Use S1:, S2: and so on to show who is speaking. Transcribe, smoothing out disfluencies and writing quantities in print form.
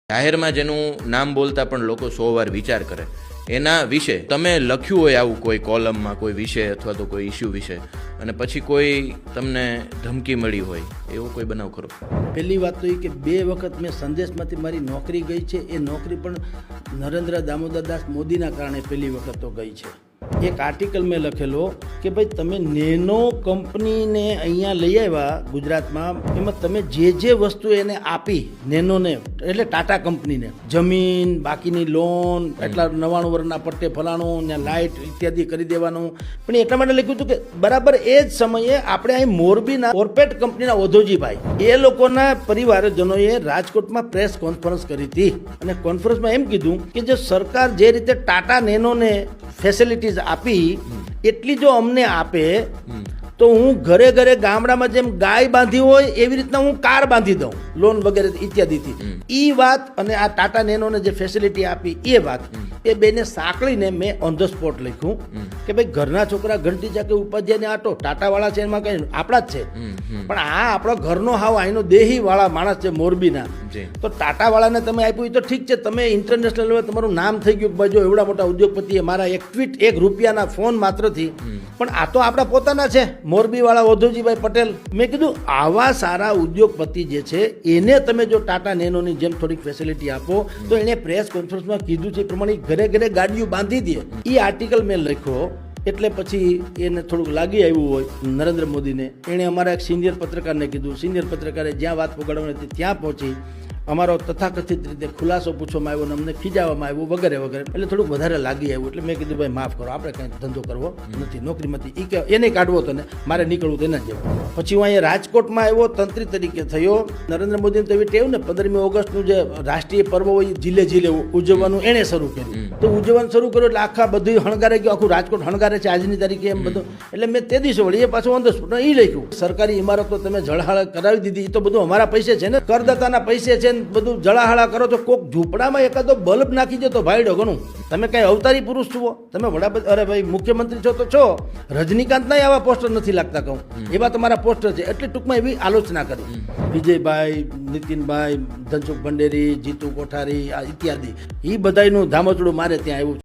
S1: જાહેરમાં જેનું નામ બોલતા પણ લોકો 100 વાર વિચાર કરે એના વિશે તમે લખ્યું હોય આવું કોઈ કોલમમાં કોઈ વિષય અથવા તો કોઈ ઇસ્યુ વિશે અને પછી કોઈ તમને ધમકી મળી હોય એવો કોઈ બનાવ ખરો?
S2: પહેલી વાત તો એ કે 2 વખત મેં સંદેશમાંથી મારી નોકરી ગઈ છે. એ નોકરી પણ નરેન્દ્ર દામોદરદાસ મોદીના કારણે પહેલી વખત તો ગઈ છે. એક આર્ટિકલ મેં લખેલો કે ભાઈ તમે નેનો કંપનીને અહીંયા લઈ આવ્યા ગુજરાતમાં, એમાં તમે જે વસ્તુ એને આપી નેનોને એટલે ટાટા કંપનીને, જમીન, બાકીની લોન, એટલા 99 વર્ષના પટ્ટે ફલાણું ને લાઇટ ઇત્યાદિ કરી દેવાનું, પણ એટલા માટે લખ્યું હતું કે બરાબર એ જ સમયે આપણે અહીં મોરબીના કોર્પેટ કંપનીના ઓધોજીભાઈ એ લોકોના પરિવારજનોએ રાજકોટમાં પ્રેસ કોન્ફરન્સ કરી હતી અને કોન્ફરન્સમાં એમ કીધું કે જો સરકાર જે રીતે ટાટા નેનોને ફેસિલિટીઝ આપી એટલી જો અમને આપે તો હું ઘરે ઘરે ગામડામાં જેમ ગાય બાંધી હોય એવી રીતના હું કાર બાંધી દઉં, લોન વગેરે ઇત્યાદિથી. ઈ વાત અને આ ટાટા નેનોને જે ફેસિલિટી આપી એ વાત, એ બેને સાંકળીને મેં ઓન ધ સ્પોટ લખ્યું કે ભાઈ ઘરના છોકરા ઘંટી ચાકે ઉપાધ્યાયને આટો ટાટા વાળા છે એમાં કઈ આપણા જ છે, પણ આ આપણો ઘરનો હાવ અહીંનો દેહી વાળા માણસ છે મોરબીના, તો ટાટા વાળાને તમે આપ્યું એ તો ઠીક છે, તમે ઇન્ટરનેશનલ લેવલે તમારું નામ થઈ ગયું ભાઈ જો એવડા મોટા ઉદ્યોગપતિએ મારા એક ટ્વીટ ₹1 ફોન માત્રથી, પણ આ તો આપણા પોતાના છે મોરબી વાળા ઓધોજીભાઈ પટેલ. મેં કીધું આવા સારા ઉદ્યોગપતિ જે છે એને તમે જો ટાટા નેનોની જેમ થોડીક ફેસિલિટી આપો તો એને પ્રેસ કોન્ફરન્સમાં કીધું છે એ પ્રમાણે ઘરે ઘરે ગાડીઓ બાંધી દે. એ આર્ટિકલ મેં લખ્યો એટલે પછી એને થોડુંક લાગી આવ્યું હોય નરેન્દ્ર મોદીને. એણે અમારા એક સિનિયર પત્રકારને કીધું, સિનિયર પત્રકારે જ્યાં વાત પકડવાની હતી ત્યાં પહોંચી અમારો તથાકથિત રીતે ખુલાસો પૂછવામાં આવ્યો અને અમને ખીજાવવામાં આવ્યું વગેરે વગેરે, એટલે થોડુંક વધારે લાગી આવ્યું. એટલે મેં કીધું ભાઈ માફ કરો, આપણે કંઈ ધંધો કરવો નથી, નોકરીમાંથી એ કે એને કાઢવો તને, મારે નીકળવું તેના જેવું. પછી હું અહીંયા રાજકોટમાં આવ્યો, તંત્રી તરીકે થયો. નરેન્દ્ર મોદીને તો એવી ટેવ ને 15મી ઓગસ્ટનું જે રાષ્ટ્રીય પર્વ હોય જિલ્લે જિલ્લે ઉજવવાનું એણે શરૂ કર્યું. તો ઉજવવાનું શરૂ કર્યું એટલે આખા બધું હણગારે ગયું, આખું રાજકોટ હણગારે છે આજની તારીખે એમ બધું. એટલે મેં તે દિવસે વળી એ પાછું ઓન ધ સ્પોટ એ લખ્યું સરકારી ઇમારતો તમે જળહાળ કરાવી દીધી, એ તો બધું અમારા પૈસે છે ને, કરદાતાના પૈસે છે, બધું જળાહાળા કરો તો કોક ઝૂંપડામાં એકાદો બલ્બ નાખી દો તો ભાઈડો ઘણું. તમે કઈ અવતારી પુરુષ છો? તમે વડાપ્રધાન, અરે ભાઈ મુખ્યમંત્રી છો તો છો, રજનીકાંત ના આવા પોસ્ટર નથી લાગતા કહું એવા તમારા પોસ્ટર છે. એટલે ટૂંકમાં એવી આલોચના કરી. વિજયભાઈ, નીતિનભાઈ, ધનસુખ ભંડેરી, જીતુ કોઠારી આ ઇત્યાદિ એ બધાનું ધામોચડું મારે ત્યાં આવ્યું.